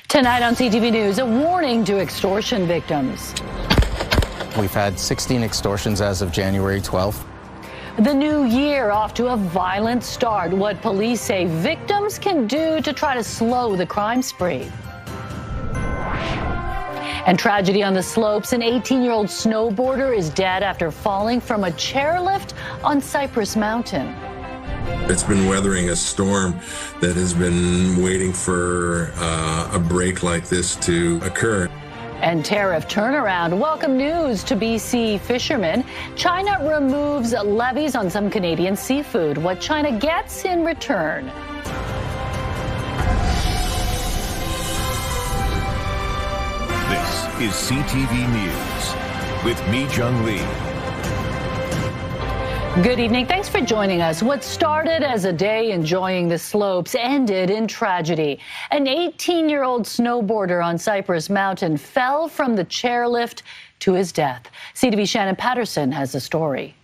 Tonight on CTV News, a warning to extortion victims. We've had 16 extortions as of January 12th. The new year off to a violent start. What police say victims can do to try to slow the crime spree. And tragedy on the slopes. An 18-year-old snowboarder is dead after falling from a chairlift on Cypress Mountain. It's been weathering a storm that has been waiting for a break like this to occur. And tariff turnaround. Welcome news to BC fishermen. China removes levies on some Canadian seafood. What China gets in return. This is CTV News with me, Jung Lee. Good evening. Thanks for joining us. What started as a day enjoying the slopes ended in tragedy. An 18-year-old snowboarder on Cypress Mountain fell from the chairlift to his death. CTV's Shannon Patterson has the story.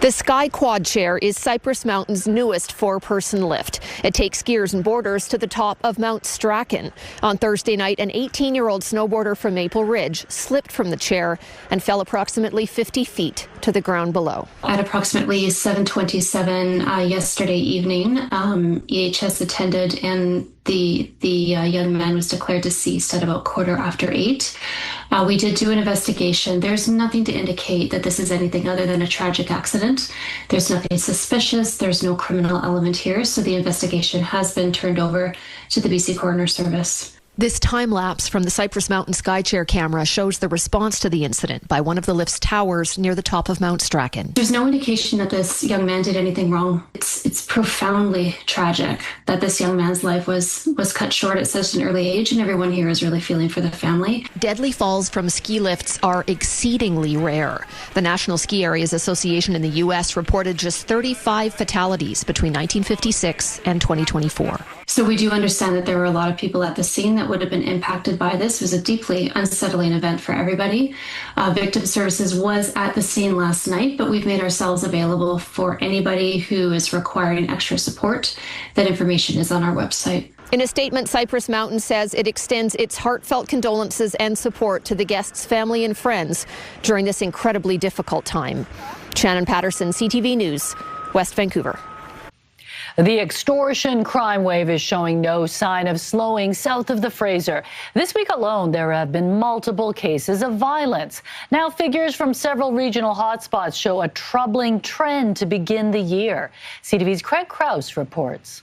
The Sky Quad Chair is Cypress Mountain's newest four-person lift. It takes skiers and boarders to the top of Mount Strachan. On Thursday night, an 18-year-old snowboarder from Maple Ridge slipped from the chair and fell approximately 50 feet to the ground below. At approximately 7:27 yesterday evening, EHS attended and the young man was declared deceased at about 8:15. We did do an investigation. There's nothing to indicate that this is anything other than a tragic accident. There's nothing suspicious. There's no criminal element here. So the investigation has been turned over to the BC Coroner Service. This time lapse from the Cypress Mountain Skychair camera shows the response to the incident by one of the lift's towers near the top of Mount Strachan. There's no indication that this young man did anything wrong. It's profoundly tragic that this young man's life was cut short at such an early age, and everyone here is really feeling for the family. Deadly falls from ski lifts are exceedingly rare. The National Ski Areas Association in the U.S. reported just 35 fatalities between 1956 and 2024. So we do understand that there were a lot of people at the scene that would have been impacted by this. It was a deeply unsettling event for everybody. Victim Services was at the scene last night, but we've made ourselves available for anybody who is requiring extra support. That information is on our website. In a statement, Cypress Mountain says it extends its heartfelt condolences and support to the guests' family and friends during this incredibly difficult time. Shannon Patterson, CTV News, West Vancouver. The extortion crime wave is showing no sign of slowing south of the Fraser. This week alone, there have been multiple cases of violence. Now, figures from several regional hotspots show a troubling trend to begin the year. CTV's Craig Krause reports.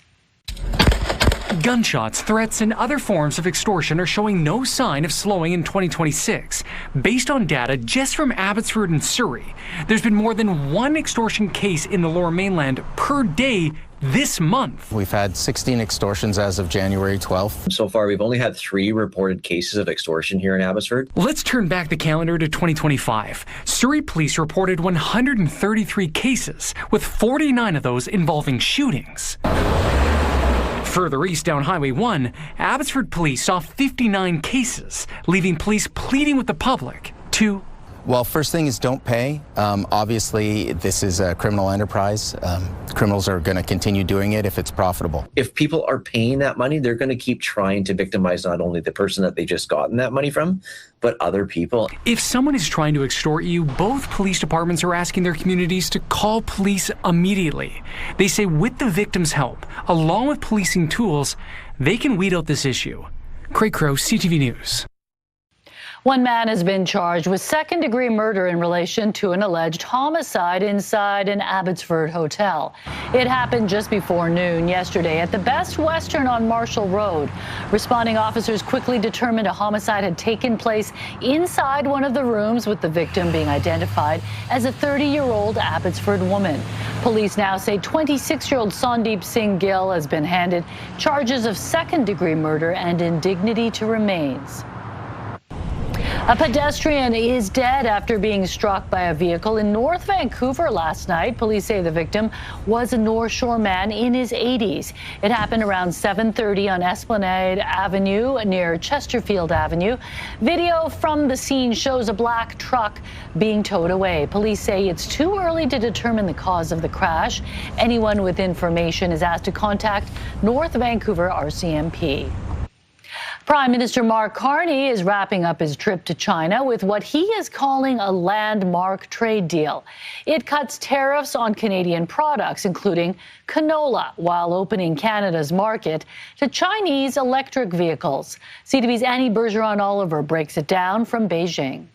Gunshots, threats, and other forms of extortion are showing no sign of slowing in 2026. Based on data just from Abbotsford and Surrey, there's been more than one extortion case in the Lower Mainland per day this month. We've had 16 extortions as of January 12th. So far, we've only had 3 reported cases of extortion here in Abbotsford. Let's turn back the calendar to 2025. Surrey police reported 133 cases, with 49 of those involving shootings. Further east down Highway 1, Abbotsford police saw 59 cases, leaving police pleading with the public to... Well, first thing is don't pay. Obviously, this is a criminal enterprise. Criminals are going to continue doing it if it's profitable. If people are paying that money, they're going to keep trying to victimize not only the person that they just gotten that money from, but other people. If someone is trying to extort you, both police departments are asking their communities to call police immediately. They say with the victim's help, along with policing tools, they can weed out this issue. Craig Krause, CTV News. One man has been charged with second-degree murder in relation to an alleged homicide inside an Abbotsford hotel. It happened just before noon yesterday at the Best Western on Marshall Road. Responding officers quickly determined a homicide had taken place inside one of the rooms, with the victim being identified as a 30-year-old Abbotsford woman. Police now say 26-year-old Sandeep Singh Gill has been handed charges of second-degree murder and indignity to remains. A pedestrian is dead after being struck by a vehicle in North Vancouver last night. Police say the victim was a North Shore man in his 80s. It happened around 7:30 on Esplanade Avenue near Chesterfield Avenue. Video from the scene shows a black truck being towed away. Police say it's too early to determine the cause of the crash. Anyone with information is asked to contact North Vancouver RCMP. Prime Minister Mark Carney is wrapping up his trip to China with what he is calling a landmark trade deal. It cuts tariffs on Canadian products, including canola, while opening Canada's market to Chinese electric vehicles. CTV's Annie Bergeron-Oliver breaks it down from Beijing.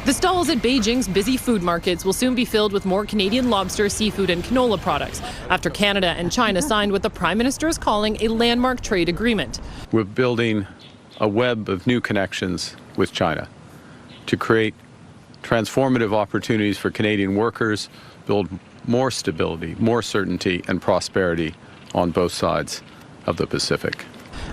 The stalls at Beijing's busy food markets will soon be filled with more Canadian lobster, seafood and canola products after Canada and China signed what the Prime Minister is calling a landmark trade agreement. We're building a web of new connections with China to create transformative opportunities for Canadian workers, build more stability, more certainty and prosperity on both sides of the Pacific.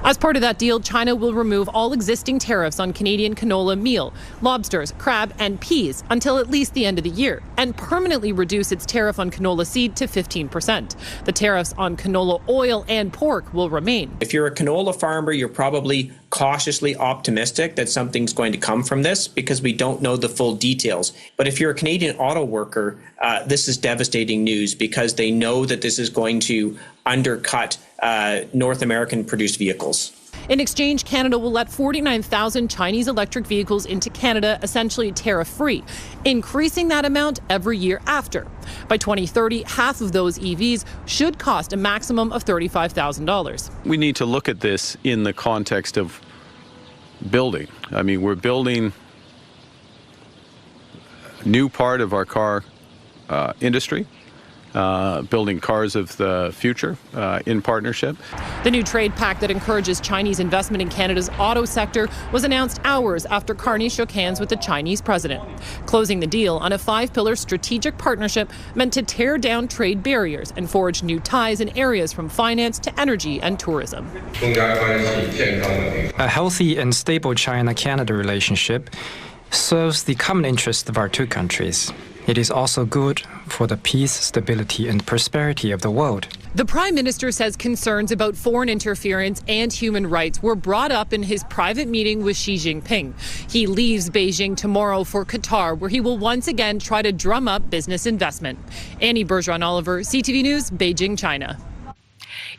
As part of that deal, China will remove all existing tariffs on Canadian canola meal, lobsters, crab and peas until at least the end of the year, and permanently reduce its tariff on canola seed to 15%. The tariffs on canola oil and pork will remain. If you're a canola farmer, you're probably cautiously optimistic that something's going to come from this because we don't know the full details. But if you're a Canadian auto worker, this is devastating news because they know that this is going to undercut North American produced vehicles. In exchange, Canada will let 49,000 Chinese electric vehicles into Canada, essentially tariff-free, increasing that amount every year after. By 2030, half of those EVs should cost a maximum of $35,000. We need to look at this in the context of building. I mean, we're building a new part of our car industry. Building cars of the future in partnership. The new trade pact that encourages Chinese investment in Canada's auto sector was announced hours after Carney shook hands with the Chinese president, closing the deal on a 5-pillar strategic partnership meant to tear down trade barriers and forge new ties in areas from finance to energy and tourism. A healthy and stable China-Canada relationship serves the common interests of our two countries. It is also good for the peace, stability, and prosperity of the world. The Prime Minister says concerns about foreign interference and human rights were brought up in his private meeting with Xi Jinping. He leaves Beijing tomorrow for Qatar, where he will once again try to drum up business investment. Annie Bergeron-Oliver, CTV News, Beijing, China.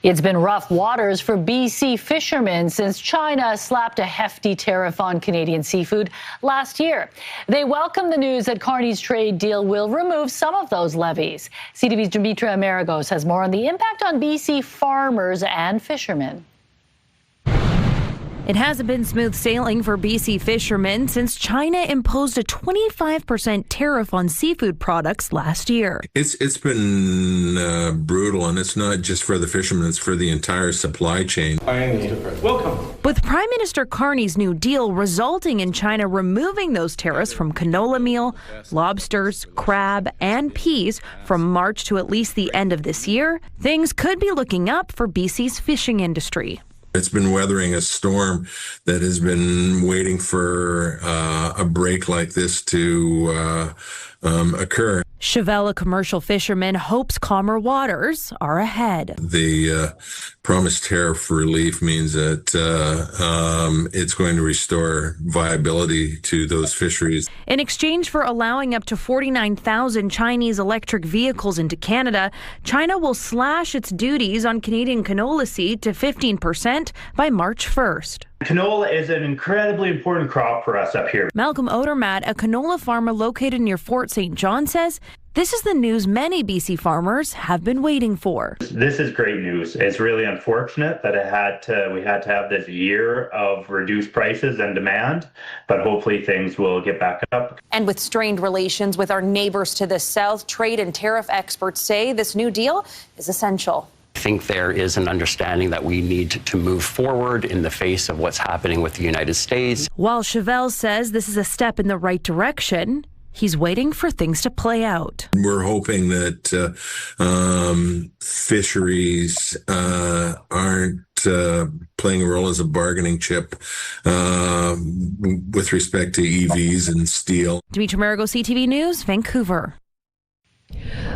It's been rough waters for BC fishermen since China slapped a hefty tariff on Canadian seafood last year. They welcome the news that Carney's trade deal will remove some of those levies. CTV's Dimitra Amerigos has more on the impact on BC farmers and fishermen. It hasn't been smooth sailing for BC fishermen since China imposed a 25% tariff on seafood products last year. It's been brutal, and it's not just for the fishermen, it's for the entire supply chain. Welcome. With Prime Minister Carney's new deal resulting in China removing those tariffs from canola meal, lobsters, crab, and peas from March to at least the end of this year, things could be looking up for BC's fishing industry. It's been weathering a storm that has been waiting for a break like this to occur. Chevelle, a commercial fisherman, hopes calmer waters are ahead. The promised tariff relief means that it's going to restore viability to those fisheries. In exchange for allowing up to 49,000 Chinese electric vehicles into Canada, China will slash its duties on Canadian canola seed to 15% by March 1st. Canola is an incredibly important crop for us up here. Malcolm Odermatt, a canola farmer located near Fort St. John, says this is the news many BC farmers have been waiting for. This is great news. It's really unfortunate that we had to have this year of reduced prices and demand, but hopefully things will get back up. And with strained relations with our neighbors to the south, trade and tariff experts say this new deal is essential. I think there is an understanding that we need to move forward in the face of what's happening with the United States. While Chevelle says this is a step in the right direction, he's waiting for things to play out. We're hoping that fisheries aren't playing a role as a bargaining chip with respect to EVs and steel. Dimitra Amerigos, CTV News, Vancouver.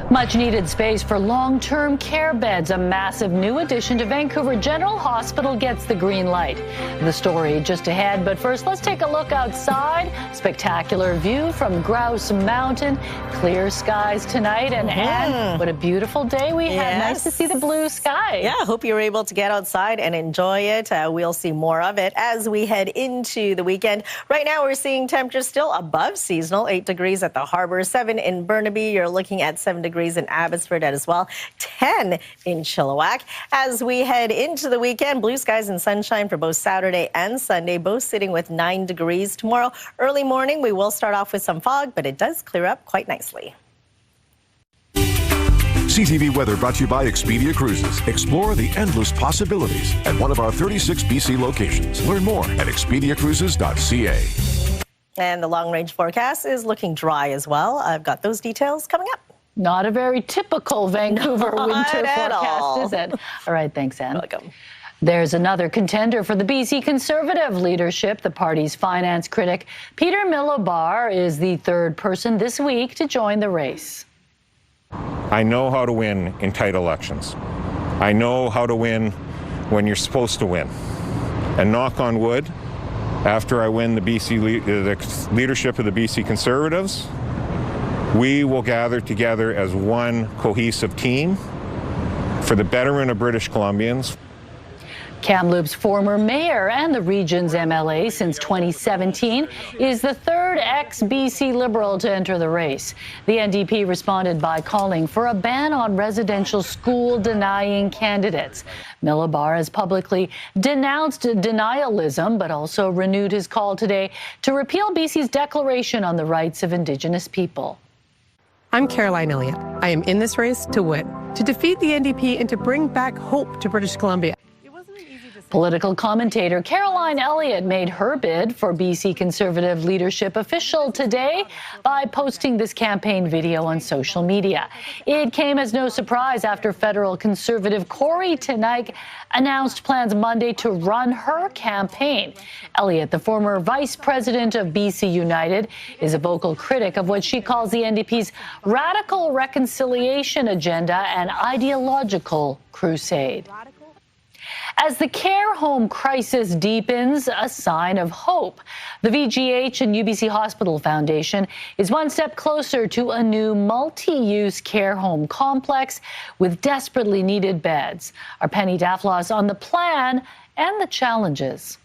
Much needed space for long-term care beds. A massive new addition to Vancouver General Hospital gets the green light. The story just ahead, but first let's take a look outside. Spectacular view from Grouse Mountain. Clear skies tonight, and Anne, what a beautiful day we had. Nice to see the blue sky. Yeah, hope you're able to get outside and enjoy it. We'll see more of it as we head into the weekend. Right now we're seeing temperatures still above seasonal, 8 degrees at the harbor, 7 in Burnaby. You're looking at 7 degrees in Abbotsford as well, 10 in Chilliwack. As we head into the weekend, blue skies and sunshine for both Saturday and Sunday, both sitting with 9 degrees. Tomorrow, early morning, we will start off with some fog, but it does clear up quite nicely. CTV Weather brought to you by Expedia Cruises. Explore the endless possibilities at one of our 36 BC locations. Learn more at expediacruises.ca. And the long-range forecast is looking dry as well. I've got those details coming up. Not a very typical Vancouver winter forecast, all. is it? All right, thanks, Anne. Welcome. There's another contender for the BC Conservative leadership. The party's finance critic, Peter Milobar, is the third person this week to join the race. I know how to win in tight elections. I know how to win when you're supposed to win. And knock on wood, after I win the leadership of the BC Conservatives, we will gather together as one cohesive team for the betterment of British Columbians. Kamloops' former mayor and the region's MLA since 2017 is the third ex-BC Liberal to enter the race. The NDP responded by calling for a ban on residential school-denying candidates. Milobar has publicly denounced denialism, but also renewed his call today to repeal BC's declaration on the rights of Indigenous people. I'm Caroline Elliott. I am in this race to win, to defeat the NDP and to bring back hope to British Columbia. Political commentator Caroline Elliott made her bid for BC Conservative leadership official today by posting this campaign video on social media. It came as no surprise after federal Conservative Corey Teneycke announced plans Monday to run her campaign. Elliott, the former vice president of BC United, is a vocal critic of what she calls the NDP's radical reconciliation agenda and ideological crusade. As the care home crisis deepens, a sign of hope. The VGH and UBC Hospital Foundation is one step closer to a new multi-use care home complex with desperately needed beds. Our Penny Daflos on the plan and the challenges.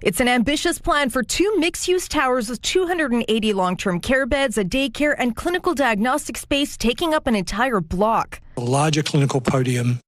It's an ambitious plan for 2 mixed-use towers with 280 long-term care beds, a daycare and clinical diagnostic space taking up an entire block. A larger clinical podium,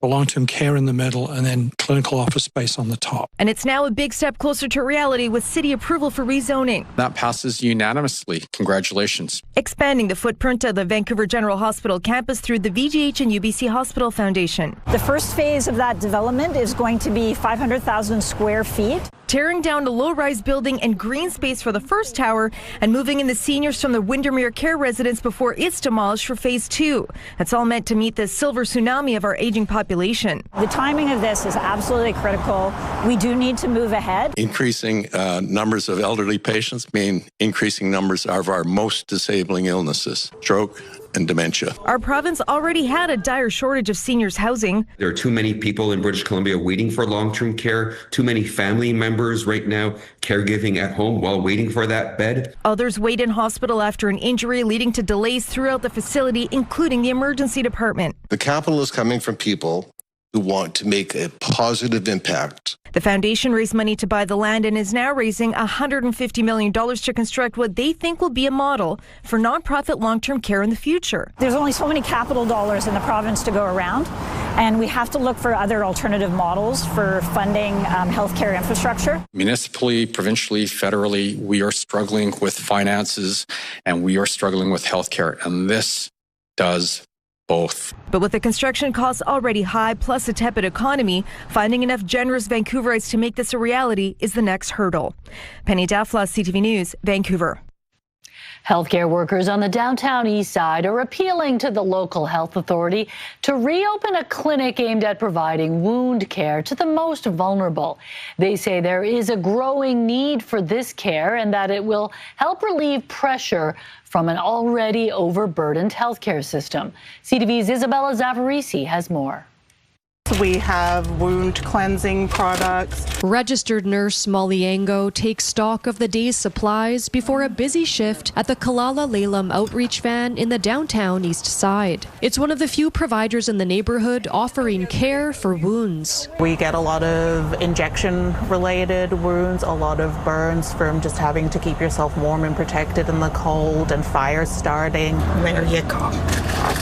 long-term care in the middle, and then clinical office space on the top. And it's now a big step closer to reality with city approval for rezoning. That passes unanimously. Congratulations. Expanding the footprint of the Vancouver General Hospital campus through the VGH and UBC Hospital Foundation. The first phase of that development is going to be 500,000 square feet. Tearing down a low-rise building and green space for the first tower and moving in the seniors from the Windermere Care residence before it's demolished for phase 2. That's all meant to meet the silver tsunami of our aging population. The timing of this is absolutely critical. We do need to move ahead. Increasing numbers of elderly patients mean increasing numbers of our most disabling illnesses, stroke and dementia. Our province already had a dire shortage of seniors housing. There are too many people in British Columbia waiting for long-term care, too many family members right now caregiving at home while waiting for that bed. Others wait in hospital after an injury, leading to delays throughout the facility, including the emergency department. The capital is coming from people who want to make a positive impact. The foundation raised money to buy the land and is now raising $150 million to construct what they think will be a model for nonprofit long-term care in the future. There's only so many capital dollars in the province to go around, and we have to look for other alternative models for funding healthcare infrastructure. Municipally, provincially, federally, we are struggling with finances and we are struggling with healthcare, and this does both. But with the construction costs already high, plus a tepid economy, finding enough generous Vancouverites to make this a reality is the next hurdle. Penny Daflos, CTV News, Vancouver. Healthcare workers on the downtown east side are appealing to the local health authority to reopen a clinic aimed at providing wound care to the most vulnerable. They say there is a growing need for this care and that it will help relieve pressure from an already overburdened healthcare system. CTV's Isabella Zavarisi has more. We have wound cleansing products. Registered nurse Molly Ango takes stock of the day's supplies before a busy shift at the Kalala Laylam outreach van in the downtown east side. It's one of the few providers in the neighborhood offering care for wounds. We get a lot of injection-related wounds, a lot of burns from just having to keep yourself warm and protected in the cold and fire starting. There you go.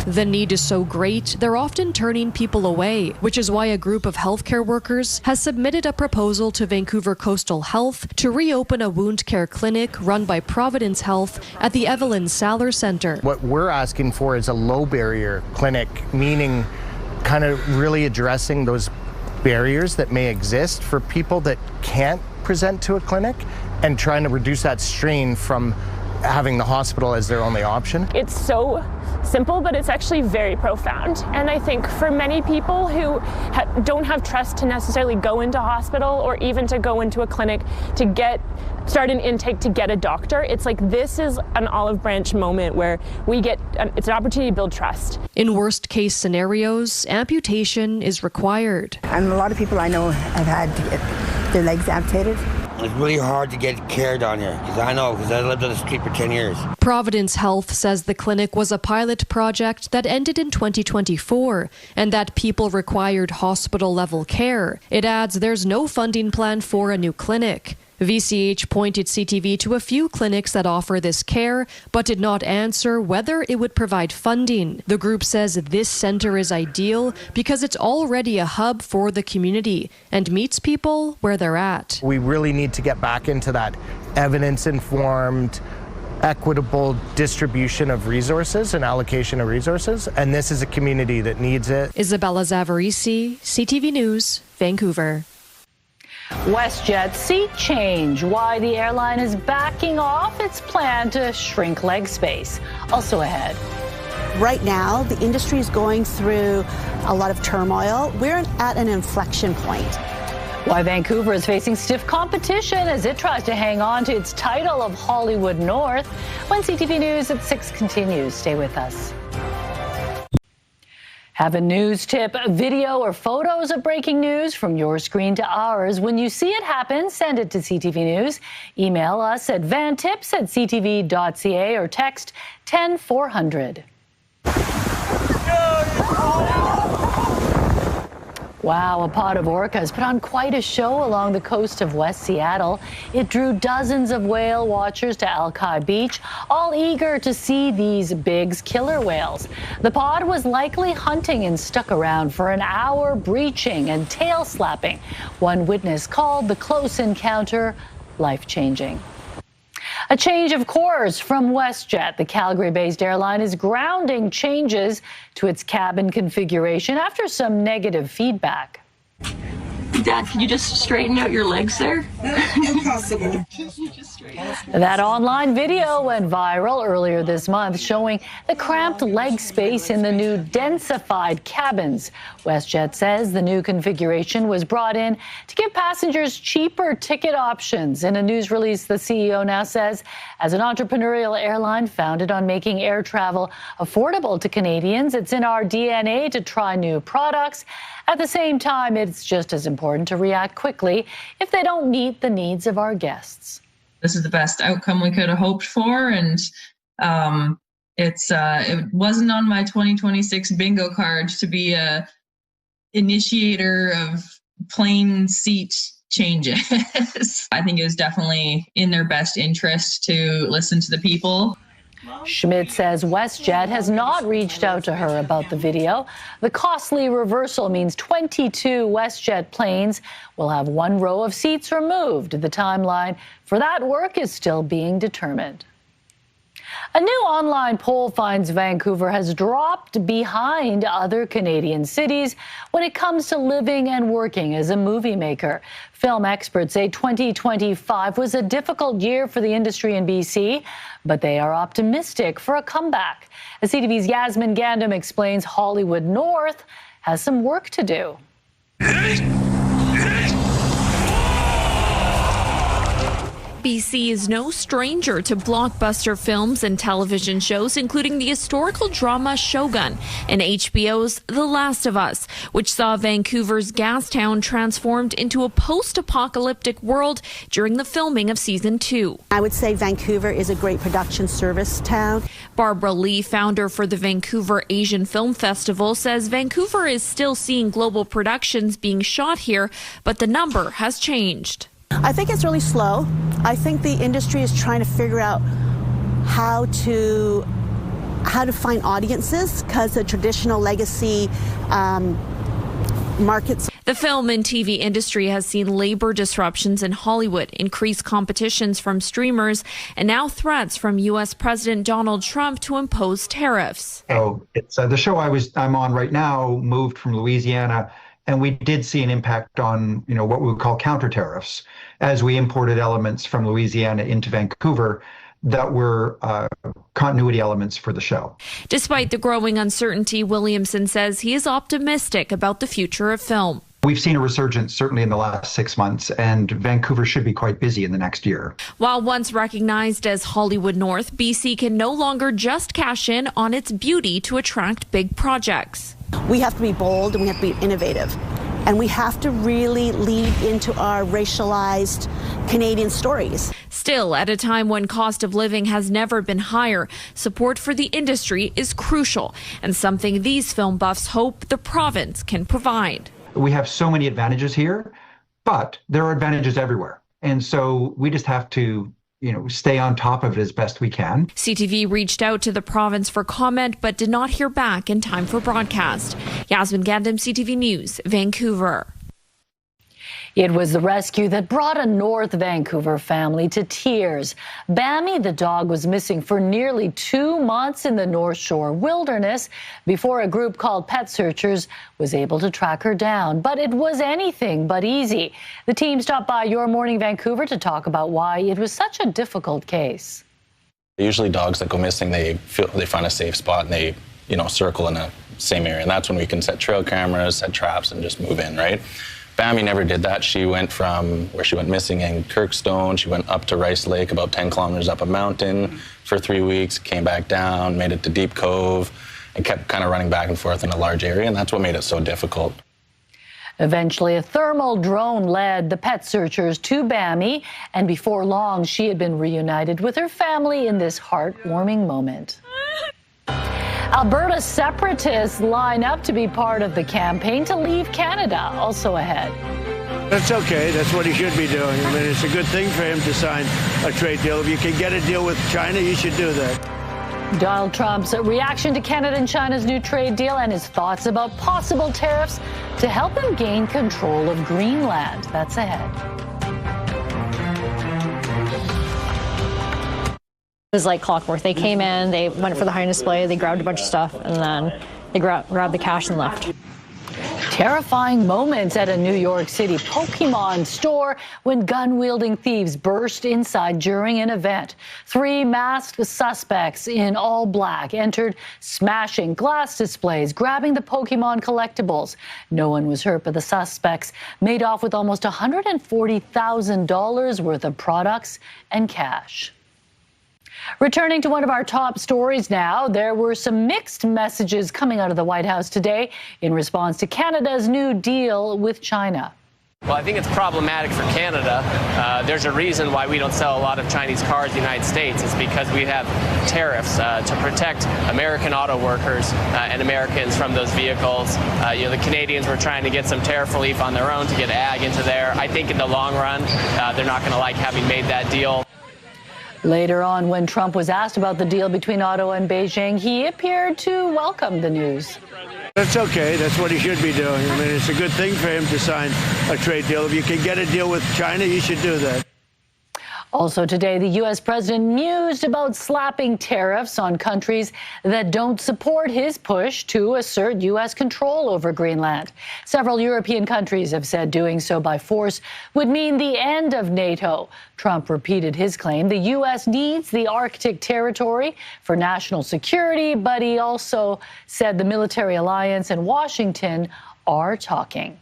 The need is so great, they're often turning people away, which is why a group of healthcare workers has submitted a proposal to Vancouver Coastal Health to reopen a wound care clinic run by Providence Health at the Evelyn Saller Centre. What we're asking for is a low barrier clinic, meaning kind of really addressing those barriers that may exist for people that can't present to a clinic and trying to reduce that strain from having the hospital as their only option. It's so simple, but it's actually very profound. And I think for many people who don't have trust to necessarily go into hospital or even to go into a clinic to start an intake to get a doctor, it's like this is an olive branch moment where it's an opportunity to build trust. In worst case scenarios, amputation is required. And a lot of people I know have had to get their legs amputated. It's really hard to get care down here, because I lived on the street for 10 years. Providence Health says the clinic was a pilot project that ended in 2024 and that people required hospital-level care. It adds there's no funding plan for a new clinic. VCH pointed CTV to a few clinics that offer this care, but did not answer whether it would provide funding. The group says this centre is ideal because it's already a hub for the community and meets people where they're at. We really need to get back into that evidence-informed, equitable distribution of resources and allocation of resources, and this is a community that needs it. Isabella Zavarisi, CTV News, Vancouver. WestJet seat change, why the airline is backing off its plan to shrink leg space. Also ahead. Right now, the industry is going through a lot of turmoil. We're at an inflection point. Why Vancouver is facing stiff competition as it tries to hang on to its title of Hollywood North. When CTV News at 6 continues. Stay with us. Have a news tip, video, or photos of breaking news from your screen to ours. When you see it happen, send it to CTV News. Email us at vantips@ctv.ca or text 10400. Wow, a pod of orcas put on quite a show along the coast of West Seattle. It drew dozens of whale watchers to Alki Beach, all eager to see these big killer whales. The pod was likely hunting and stuck around for an hour, breaching and tail slapping. One witness called the close encounter life-changing. A change of course from WestJet. The Calgary-based airline is grounding changes to its cabin configuration after some negative feedback. Dad, can you just straighten out your legs there? Impossible. That online video went viral earlier this month, showing the cramped leg space in the new densified cabins. WestJet says the new configuration was brought in to give passengers cheaper ticket options. In a news release, the CEO now says, as an entrepreneurial airline founded on making air travel affordable to Canadians, it's in our DNA to try new products. At the same time, it's just as important to react quickly if they don't meet the needs of our guests. This is the best outcome we could have hoped for, and it wasn't on my 2026 bingo card to be a initiator of plane seat changes. I think it was definitely in their best interest to listen to the people. Schmidt says WestJet has not reached out to her about the video. The costly reversal means 22 WestJet planes will have one row of seats removed. The timeline for that work is still being determined. A new online poll finds Vancouver has dropped behind other Canadian cities when it comes to living and working as a movie maker. Film experts say 2025 was a difficult year for the industry in BC, but they are optimistic for a comeback. As CTV's Yasmin Gandam explains, Hollywood North has some work to do. BC is no stranger to blockbuster films and television shows, including the historical drama Shogun and HBO's The Last of Us, which saw Vancouver's Gastown transformed into a post-apocalyptic world during the filming of season 2. I would say Vancouver is a great production service town. Barbara Lee, founder for the Vancouver Asian Film Festival, says Vancouver is still seeing global productions being shot here, but the number has changed. I think it's really slow. I think the industry is trying to figure out how to find audiences, because the traditional legacy markets. The film and TV industry has seen labor disruptions in Hollywood, increased competitions from streamers, and now threats from U.S. President Donald Trump to impose tariffs. So it's the show I'm on right now moved from Louisiana. And we did see an impact on, what we would call counter tariffs as we imported elements from Louisiana into Vancouver that were continuity elements for the show. Despite the growing uncertainty, Williamson says he is optimistic about the future of film. We've seen a resurgence certainly in the last 6 months, and Vancouver should be quite busy in the next year. While once recognized as Hollywood North, BC can no longer just cash in on its beauty to attract big projects. We have to be bold and we have to be innovative. And we have to really lead into our racialized Canadian stories. Still, at a time when cost of living has never been higher, support for the industry is crucial and something these film buffs hope the province can provide. We have so many advantages here, but there are advantages everywhere. And so we just have to stay on top of it as best we can. CTV reached out to the province for comment, but did not hear back in time for broadcast. Yasmin Gandam, CTV News, Vancouver. It was the rescue that brought a North Vancouver family to tears. Bammy, the dog, was missing for nearly 2 months in the North Shore wilderness before a group called Pet Searchers was able to track her down. But it was anything but easy. The team stopped by Your Morning Vancouver to talk about why it was such a difficult case. Usually dogs that go missing, they find a safe spot and they, circle in the same area. And that's when we can set trail cameras, set traps, and just move in, right? Bammy never did that. She went from where she went missing in Kirkstone. She went up to Rice Lake, about 10 kilometers up a mountain for 3 weeks, came back down, made it to Deep Cove, and kept kind of running back and forth in a large area, and that's what made it so difficult. Eventually, a thermal drone led the Pet Searchers to Bammy, and before long, she had been reunited with her family in this heartwarming moment. Alberta separatists line up to be part of the campaign to leave Canada. Also ahead. That's okay. That's what he should be doing. I mean, it's a good thing for him to sign a trade deal. If you can get a deal with China, you should do that. Donald Trump's reaction to Canada and China's new trade deal and his thoughts about possible tariffs to help him gain control of Greenland. That's ahead. It was like clockwork. They came in, they went for the high display, they grabbed a bunch of stuff, and then they grabbed the cash and left. Terrifying moments at a New York City Pokemon store when gun-wielding thieves burst inside during an event. 3 masked suspects in all black entered, smashing glass displays, grabbing the Pokemon collectibles. No one was hurt, but the suspects made off with almost $140,000 worth of products and cash. Returning to one of our top stories now, there were some mixed messages coming out of the White House today in response to Canada's new deal with China. Well, I think it's problematic for Canada. There's a reason why we don't sell a lot of Chinese cars in the United States. It's because we have tariffs to protect American auto workers and Americans from those vehicles. The Canadians were trying to get some tariff relief on their own to get ag into there. I think in the long run, they're not going to like having made that deal. Later on, when Trump was asked about the deal between Ottawa and Beijing, he appeared to welcome the news. That's okay. That's what he should be doing. I mean, it's a good thing for him to sign a trade deal. If you can get a deal with China, you should do that. Also today, the U.S. president mused about slapping tariffs on countries that don't support his push to assert U.S. control over Greenland. Several European countries have said doing so by force would mean the end of NATO. Trump repeated his claim the U.S. needs the Arctic territory for national security, but he also said the military alliance and Washington are talking.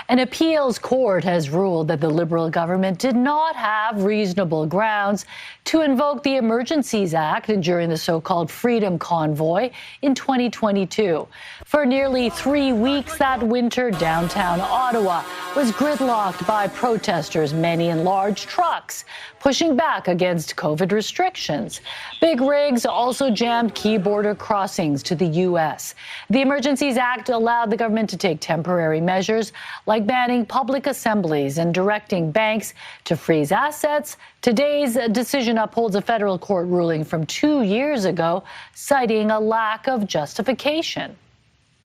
An appeals court has ruled that the Liberal government did not have reasonable grounds to invoke the Emergencies Act during the so-called Freedom Convoy in 2022. For nearly 3 weeks that winter, downtown Ottawa was gridlocked by protesters, many in large trucks, pushing back against COVID restrictions. Big rigs also jammed key border crossings to the U.S. The Emergencies Act allowed the government to take temporary measures like banning public assemblies and directing banks to freeze assets. Today's decision upholds a federal court ruling from 2 years ago, citing a lack of justification.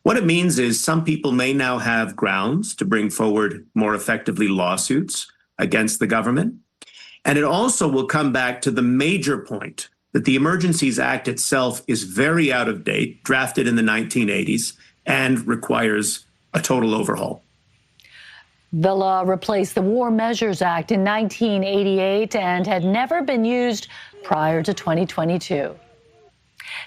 What it means is some people may now have grounds to bring forward more effectively lawsuits against the government. And it also will come back to the major point that the Emergencies Act itself is very out of date, drafted in the 1980s, and requires a total overhaul. The law replaced the War Measures Act in 1988 and had never been used prior to 2022.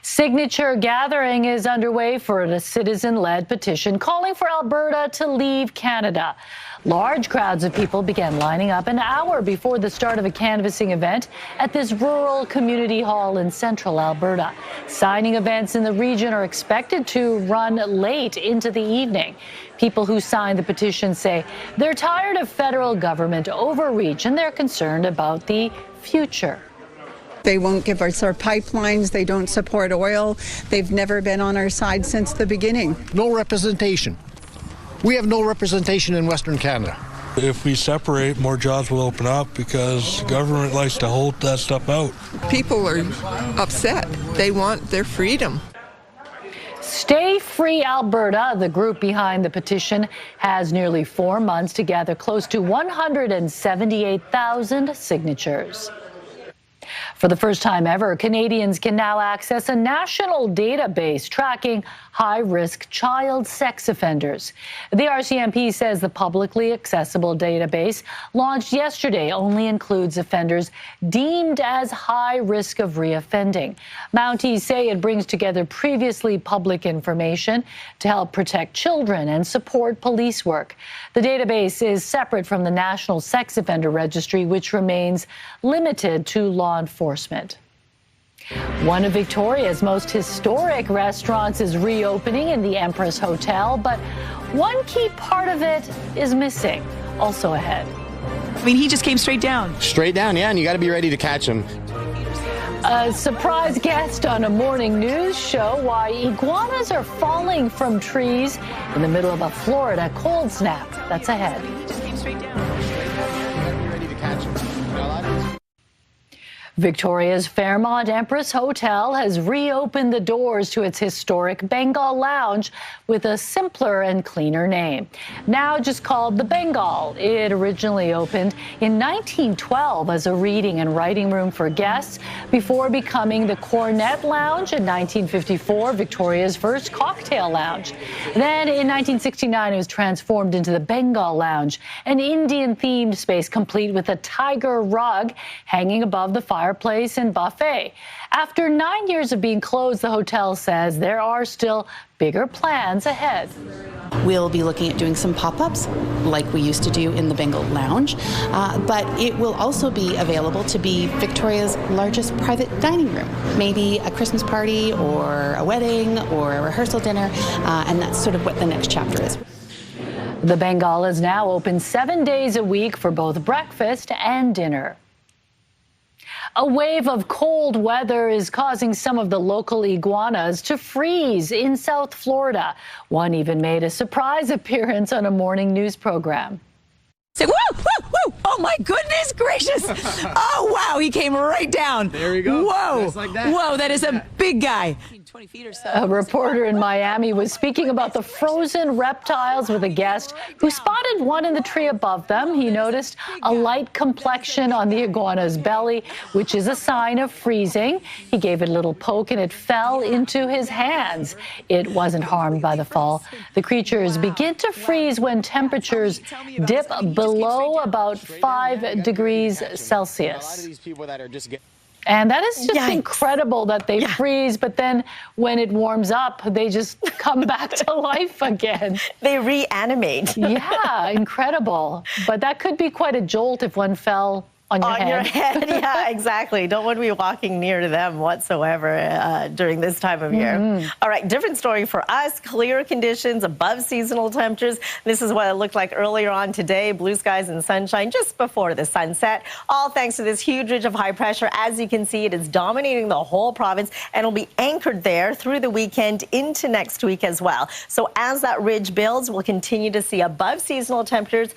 Signature gathering is underway for a citizen-led petition calling for Alberta to leave Canada. Large crowds of people began lining up an hour before the start of a canvassing event at this rural community hall in central Alberta. Signing events in the region are expected to run late into the evening. People who signed the petition say they're tired of federal government overreach and they're concerned about the future. They won't give us our pipelines. They don't support oil. They've never been on our side since the beginning. No representation. We have no representation in Western Canada. If we separate, more jobs will open up because government likes to hold that stuff out. People are upset. They want their freedom. Stay Free Alberta, the group behind the petition, has nearly 4 months to gather close to 178,000 signatures. For the first time ever, Canadians can now access a national database tracking high-risk child sex offenders. The RCMP says the publicly accessible database launched yesterday only includes offenders deemed as high risk of reoffending. Mounties say it brings together previously public information to help protect children and support police work. The database is separate from the National Sex Offender Registry, which remains limited to law enforcement. One of Victoria's most historic restaurants is reopening in the Empress Hotel, but one key part of it is missing. Also ahead. I mean, he just came straight down. Straight down, yeah, and you got to be ready to catch him. A surprise guest on a morning news show, why iguanas are falling from trees in the middle of a Florida cold snap. That's ahead. He just came straight down. Victoria's Fairmont Empress Hotel has reopened the doors to its historic Bengal Lounge with a simpler and cleaner name. Now just called the Bengal. It originally opened in 1912 as a reading and writing room for guests before becoming the Cornet Lounge in 1954, Victoria's first cocktail lounge. Then in 1969, it was transformed into the Bengal Lounge, an Indian-themed space complete with a tiger rug hanging above the fireplace and buffet. After 9 years of being closed, the hotel says there are still bigger plans ahead. We'll be looking at doing some pop-ups like we used to do in the Bengal Lounge, but it will also be available to be Victoria's largest private dining room, maybe a Christmas party or a wedding or a rehearsal dinner, and that's sort of what the next chapter is. The Bengal is now open 7 days a week for both breakfast and dinner. A wave of cold weather is causing some of the local iguanas to freeze in South Florida. One even made a surprise appearance on a morning news program. Say, woo, woo, woo! Oh my goodness gracious. Oh, wow. He came right down. There you go. Whoa. Just like that. Whoa, that is a big guy. 20 feet or so. A reporter in Miami was speaking about the frozen reptiles with a guest who spotted one in the tree above them. He noticed a light complexion on the iguana's belly, which is a sign of freezing. He gave it a little poke and it fell into his hands. It wasn't harmed by the fall. The creatures begin to freeze when temperatures dip below about 5 degrees Celsius. And that is just incredible that they freeze, but then when it warms up, they just come back to life again. They reanimate. Yeah, incredible. But that could be quite a jolt if one fell on your head. Yeah, exactly. Don't want to be walking near to them whatsoever during this time of year. All right, different story for us. Clear conditions, above seasonal temperatures. This is what it looked like earlier on today. Blue skies and sunshine just before the sunset. All thanks to this huge ridge of high pressure. As you can see, it is dominating the whole province and will be anchored there through the weekend into next week as well. So as that ridge builds, we'll continue to see above seasonal temperatures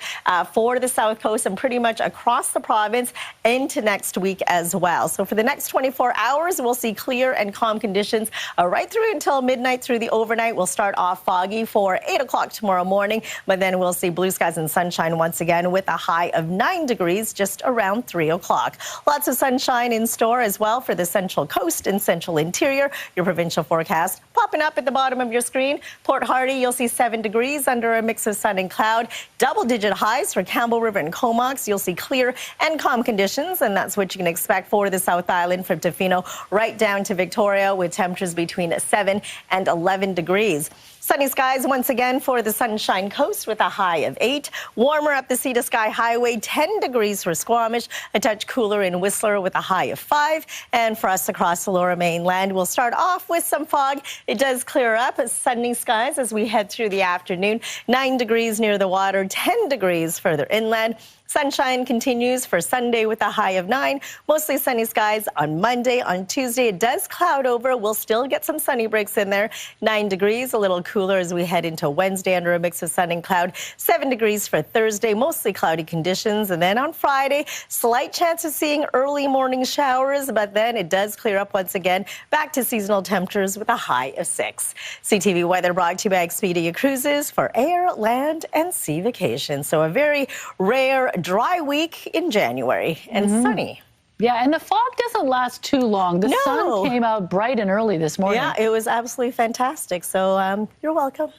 for the south coast and pretty much across the province into next week as well. So for the next 24 hours, we'll see clear and calm conditions right through until midnight through the overnight. We'll start off foggy for 8 o'clock tomorrow morning, but then we'll see blue skies and sunshine once again with a high of 9 degrees just around 3 o'clock. Lots of sunshine in store as well for the central coast and central interior. Your provincial forecast popping up at the bottom of your screen. Port Hardy, you'll see 7 degrees under a mix of sun and cloud. Double-digit highs for Campbell River and Comox. You'll see clear and calm conditions, and that's what you can expect for the South Island from Tofino right down to Victoria with temperatures between 7 and 11 degrees. Sunny skies once again for the Sunshine Coast with a high of 8. Warmer up the Sea to Sky Highway, 10 degrees for Squamish. A touch cooler in Whistler with a high of 5. And for us across the Lower Mainland, we'll start off with some fog. It does clear up, sunny skies as we head through the afternoon. 9 degrees near the water, 10 degrees further inland. Sunshine continues for Sunday with a high of 9. Mostly sunny skies on Monday. On Tuesday, it does cloud over. We'll still get some sunny breaks in there. 9 degrees, a little cooler as we head into Wednesday under a mix of sun and cloud. 7 degrees for Thursday, mostly cloudy conditions. And then on Friday, slight chance of seeing early morning showers, but then it does clear up once again. Back to seasonal temperatures with a high of 6. CTV weather brought to you by Expedia Cruises for air, land, and sea vacations. So a very rare dry week in January and sunny. Yeah, and the fog doesn't last too long. The sun came out bright and early this morning. Yeah, it was absolutely fantastic. So you're welcome.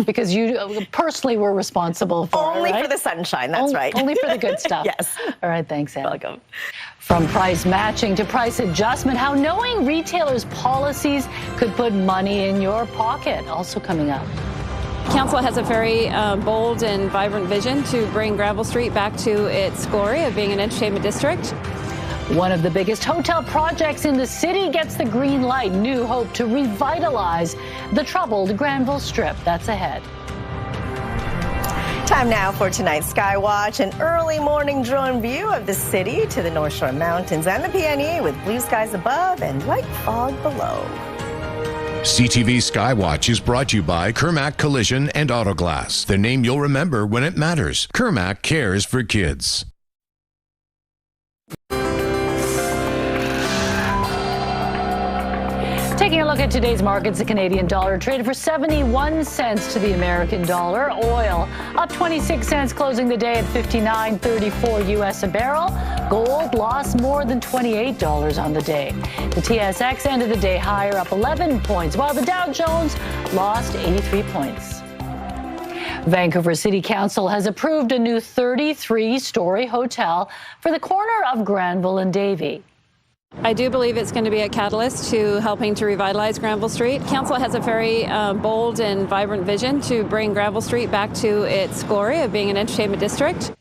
Because you personally were responsible for only it, right? for the sunshine. That's right. Only for the good stuff. Yes. All right, thanks, Anne. Welcome. From price matching to price adjustment, how knowing retailers' policies could put money in your pocket. Also coming up. Council has a very bold and vibrant vision to bring Granville Street back to its glory of being an entertainment district. One of the biggest hotel projects in the city gets the green light. New hope to revitalize the troubled Granville Strip. That's ahead. Time now for tonight's Skywatch, an early morning drone view of the city to the North Shore Mountains and the PNE with blue skies above and light fog below. CTV Skywatch is brought to you by Kermac Collision and Autoglass, the name you'll remember when it matters. Kermac cares for kids. Taking a look at today's markets, the Canadian dollar traded for 71 cents to the American dollar. Oil up 26 cents, closing the day at $59.34 US a barrel. Gold lost more than $28 on the day. The TSX ended the day higher, up 11 points, while the Dow Jones lost 83 points. Vancouver City Council has approved a new 33-story hotel for the corner of Granville and Davie. I do believe it's going to be a catalyst to helping to revitalize Granville Street. Council has a very bold and vibrant vision to bring Granville Street back to its glory of being an entertainment district.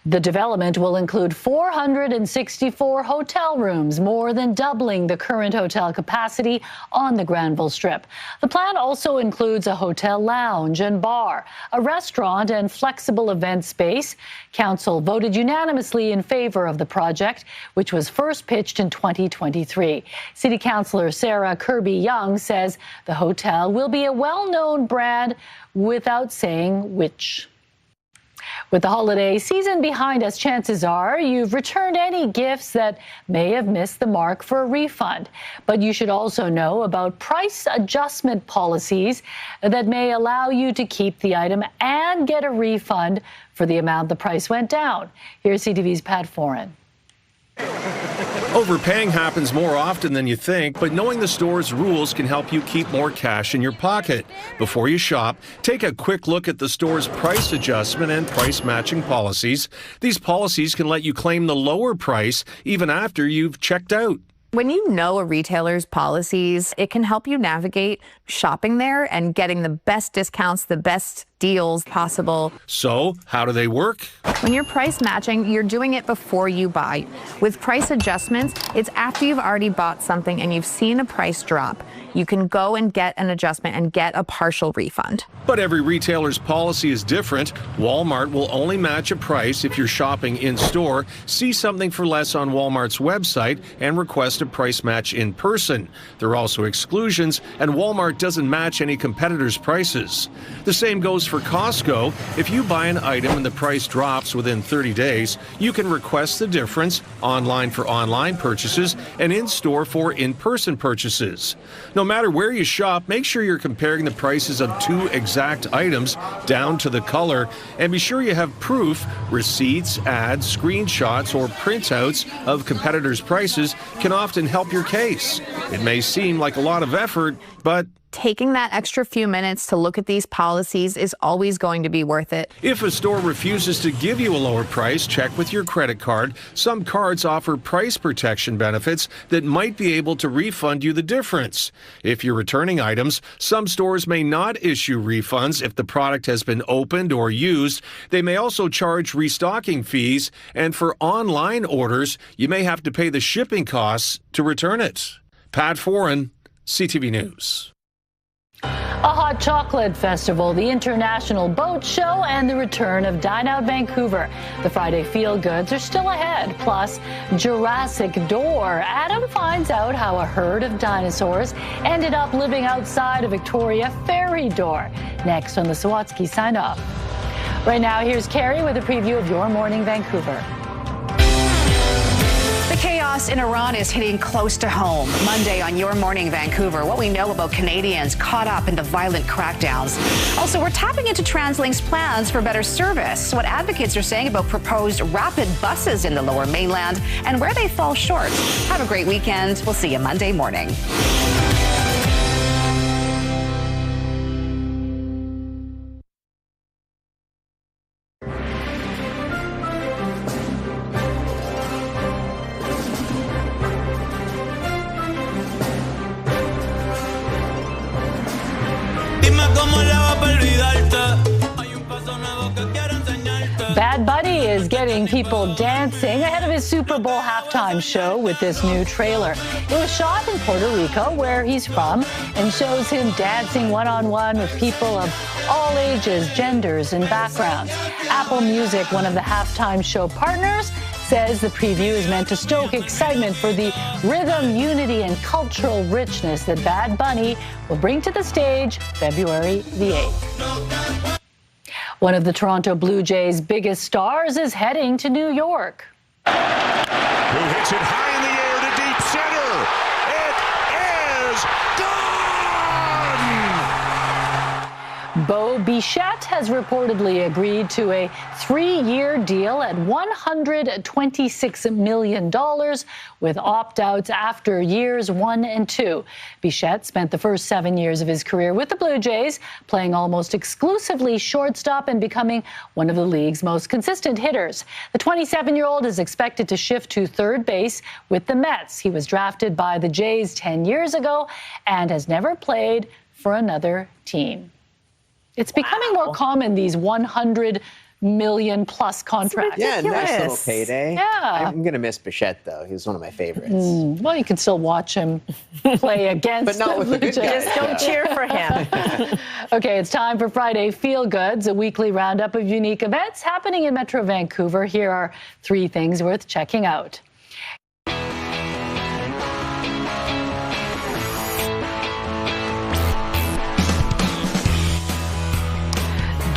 The development will include 464 hotel rooms, more than doubling the current hotel capacity on the Granville Strip. The plan also includes a hotel lounge and bar, a restaurant and flexible event space. Council voted unanimously in favor of the project, which was first pitched in 2023. City Councillor Sarah Kirby-Young says the hotel will be a well-known brand without saying which. With the holiday season behind us, chances are you've returned any gifts that may have missed the mark for a refund. But you should also know about price adjustment policies that may allow you to keep the item and get a refund for the amount the price went down. Here's CTV's Pat Foran. Overpaying happens more often than you think, but knowing the store's rules can help you keep more cash in your pocket. Before you shop, take a quick look at the store's price adjustment and price matching policies. These policies can let you claim the lower price even after you've checked out. When you know a retailer's policies, it can help you navigate shopping there and getting the best discounts, the best deals possible. So, how do they work? When you're price matching, you're doing it before you buy. With price adjustments, it's after you've already bought something and you've seen a price drop. You can go and get an adjustment and get a partial refund. But every retailer's policy is different. Walmart will only match a price if you're shopping in-store, see something for less on Walmart's website, and request a price match in person. There are also exclusions, and Walmart doesn't match any competitors' prices. The same goes for Costco. If you buy an item and the price drops within 30 days, you can request the difference online for online purchases and in-store for in-person purchases. No matter where you shop, make sure you're comparing the prices of two exact items down to the color, and be sure you have proof. Receipts, ads, screenshots, or printouts of competitors' prices can often help your case. It may seem like a lot of effort, but taking that extra few minutes to look at these policies is always going to be worth it. If a store refuses to give you a lower price, check with your credit card. Some cards offer price protection benefits that might be able to refund you the difference. If you're returning items, some stores may not issue refunds if the product has been opened or used. They may also charge restocking fees, and for online orders, you may have to pay the shipping costs to return it. Pat Foran, CTV News. A hot chocolate festival, the International Boat Show, and the return of Dine Out Vancouver. The Friday feel-goods are still ahead. Plus, Jurassic Door. Adam finds out how a herd of dinosaurs ended up living outside a Victoria ferry door. Next on the Sawatsky Sign Off. Right now, here's Carrie with a preview of Your Morning Vancouver. The chaos in Iran is hitting close to home. Monday on Your Morning Vancouver, what we know about Canadians caught up in the violent crackdowns. Also, we're tapping into TransLink's plans for better service, what advocates are saying about proposed rapid buses in the Lower Mainland, and where they fall short. Have a great weekend. We'll see you Monday morning. Bad Bunny is getting people dancing ahead of his Super Bowl halftime show with this new trailer. It was shot in Puerto Rico, where he's from, and shows him dancing one-on-one with people of all ages, genders, and backgrounds. Apple Music, one of the halftime show partners, says the preview is meant to stoke excitement for the rhythm, unity, and cultural richness that Bad Bunny will bring to the stage February the 8th. One of the Toronto Blue Jays' biggest stars is heading to New York. Who hits it high in the air to deep center? It is gone! Bo Bichette has reportedly agreed to a 3-year deal at $126 million with opt-outs after years 1 and 2. Bichette spent the first 7 years of his career with the Blue Jays, playing almost exclusively shortstop and becoming one of the league's most consistent hitters. The 27-year-old is expected to shift to third base with the Mets. He was drafted by the Jays 10 years ago and has never played for another team. It's becoming more common, these $100 million plus contracts. Yeah, nice little payday. Yeah. I'm going to miss Bichette, though. He was one of my favorites. Well, you can still watch him play against but not with the good guys. Just don't cheer for him. Okay, it's time for Friday Feel Goods, a weekly roundup of unique events happening in Metro Vancouver. Here are 3 things worth checking out.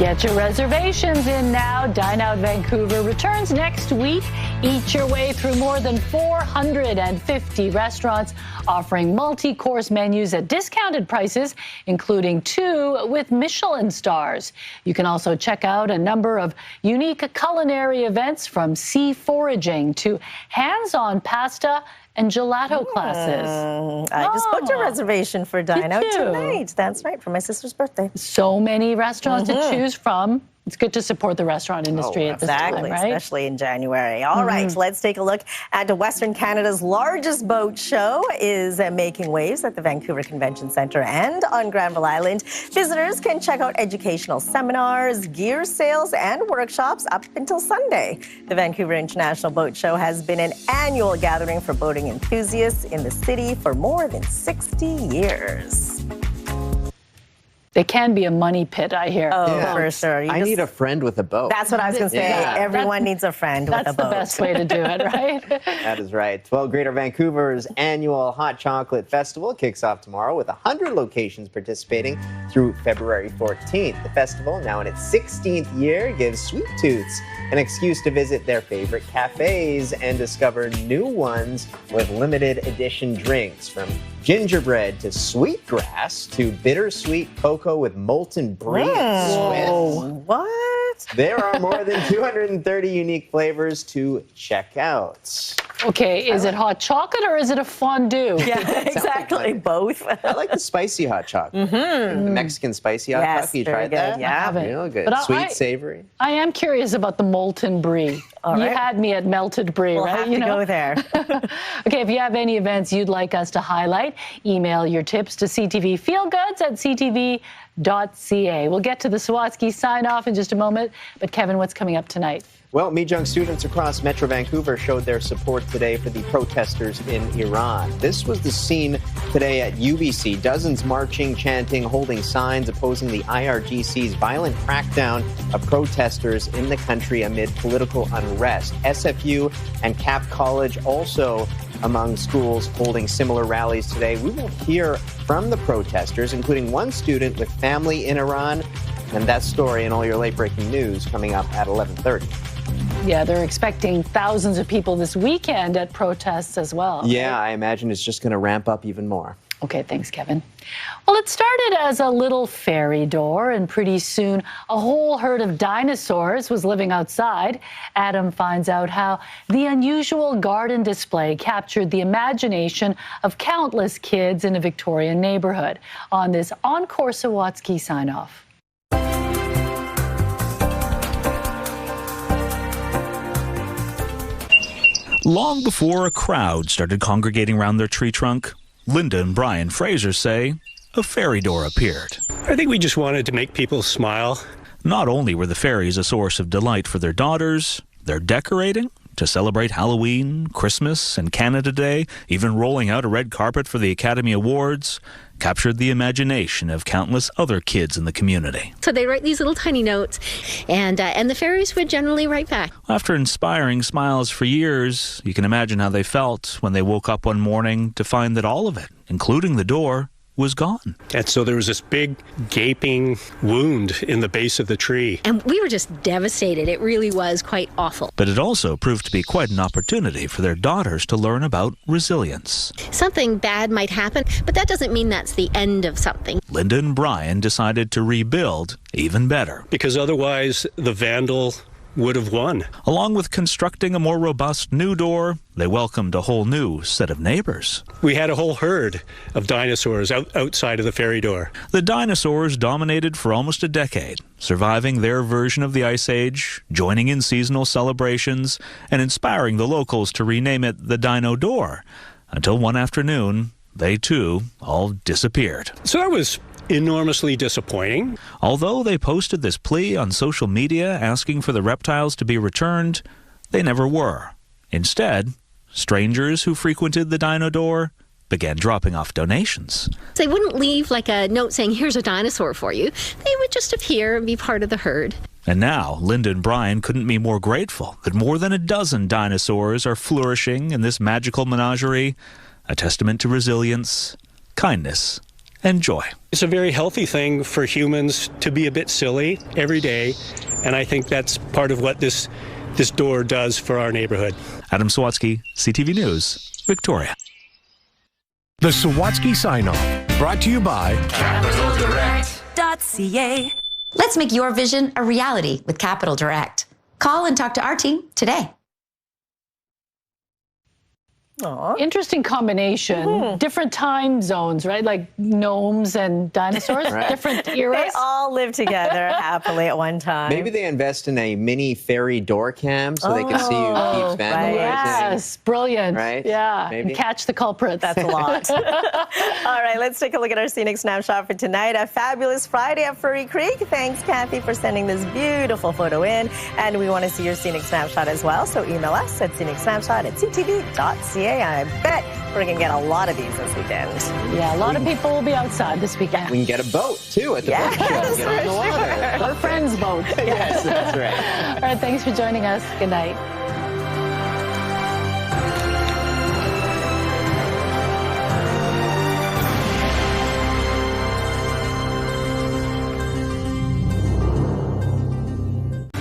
Get your reservations in now. Dine Out Vancouver returns next week. Eat your way through more than 450 restaurants offering multi-course menus at discounted prices, including 2 with Michelin stars. You can also check out a number of unique culinary events, from sea foraging to hands-on pasta and gelato classes. I just booked a reservation for Dine Out tonight. That's right, for my sister's birthday. So many restaurants to choose from. It's good to support the restaurant industry at this time, right? Especially in January. All right, let's take a look at Western Canada's largest boat show is making waves at the Vancouver Convention Centre and on Granville Island. Visitors can check out educational seminars, gear sales, and workshops up until Sunday. The Vancouver International Boat Show has been an annual gathering for boating enthusiasts in the city for more than 60 years. They can be a money pit, I hear. Oh, for sure. I need a friend with a boat. That's what I was going to say. Yeah. Everyone needs a friend with a boat. That's the best way to do it, right? That is right. Well, Greater Vancouver's annual Hot Chocolate Festival kicks off tomorrow with 100 locations participating through February 14th. The festival, now in its 16th year, gives sweet tooths an excuse to visit their favorite cafes and discover new ones with limited edition drinks, from gingerbread to sweetgrass to bittersweet cocoa with molten brie and Swiss. What? There are more than 230 unique flavors to check out. Okay, is it hot chocolate or is it a fondue? Yeah, exactly. Both. I like the spicy hot chocolate. The Mexican spicy hot chocolate. You tried that? Yeah. I haven't. Real good. But Sweet, savory. I am curious about the molten brie. All You right. had me at melted brie, We'll right? have to go there. Okay, if you have any events you'd like us to highlight, email your tips to ctvfeelgoods@ctv.ca. We'll get to the Sawatsky sign-off in just a moment. But Kevin, what's coming up tonight? Well, Mijung students across Metro Vancouver showed their support today for the protesters in Iran. This was the scene today at UBC. Dozens marching, chanting, holding signs opposing the IRGC's violent crackdown of protesters in the country amid political unrest. SFU and Cap College also among schools holding similar rallies today. We will hear from the protesters, including one student with family in Iran. And that story and all your late-breaking news coming up at 11:30. Yeah, they're expecting thousands of people this weekend at protests as well. Yeah, I imagine it's just going to ramp up even more. Okay, thanks, Kevin. Well, it started as a little fairy door, and pretty soon a whole herd of dinosaurs was living outside. Adam finds out how the unusual garden display captured the imagination of countless kids in a Victorian neighborhood on this Encore Sawatsky sign-off. Long before a crowd started congregating around their tree trunk, Linda and Brian Fraser say a fairy door appeared. I think we just wanted to make people smile. Not only were the fairies a source of delight for their daughters, they're decorating to celebrate Halloween, Christmas, and Canada Day, even rolling out a red carpet for the Academy Awards, captured the imagination of countless other kids in the community. So they write these little tiny notes, and the fairies would generally write back. After inspiring smiles for years, you can imagine how they felt when they woke up one morning to find that all of it, including the door, was gone. And so there was this big gaping wound in the base of the tree. And we were just devastated. It really was quite awful. But it also proved to be quite an opportunity for their daughters to learn about resilience. Something bad might happen, but that doesn't mean that's the end of something. Linda and Brian decided to rebuild even better. Because otherwise the vandal would have won. Along with constructing a more robust new door, they welcomed a whole new set of neighbors. We had a whole herd of dinosaurs outside of the fairy door. The dinosaurs dominated for almost a decade, surviving their version of the Ice Age, joining in seasonal celebrations, and inspiring the locals to rename it the Dino Door, until one afternoon, they too all disappeared. So that was enormously disappointing. Although they posted this plea on social media asking for the reptiles to be returned, they never were. Instead, strangers who frequented the Dino Door began dropping off donations. They wouldn't leave like a note saying, here's a dinosaur for you. They would just appear and be part of the herd. And now, Linda and Brian couldn't be more grateful that more than a dozen dinosaurs are flourishing in this magical menagerie, a testament to resilience, kindness, enjoy. It's a very healthy thing for humans to be a bit silly every day, and I think that's part of what this door does for our neighborhood. Adam Sawatsky, CTV News, Victoria. The Sawatsky Sign-Off, brought to you by CapitalDirect.ca. Let's make your vision a reality with Capital Direct. Call and talk to our team today. Aww. Interesting combination. Different time zones, right? Like gnomes and dinosaurs, Right. different eras. They all live together happily at one time. Maybe they invest in a mini fairy door cam so they can see who keeps vandalizing. Yes, brilliant. Right? Yeah, Maybe. and catch the culprits. That's a lot. All right, let's take a look at our scenic snapshot for tonight. A fabulous Friday at Furry Creek. Thanks, Kathy, for sending this beautiful photo in. And we want to see your scenic snapshot as well. So email us at scenicsnapshot@ctv.ca. I bet we're going to get a lot of these this weekend. Yeah, a lot of people will be outside this weekend. We can get a boat, too, at the boat show. Get on the water. Our friend's boat. Yes, that's right. All right, thanks for joining us. Good night.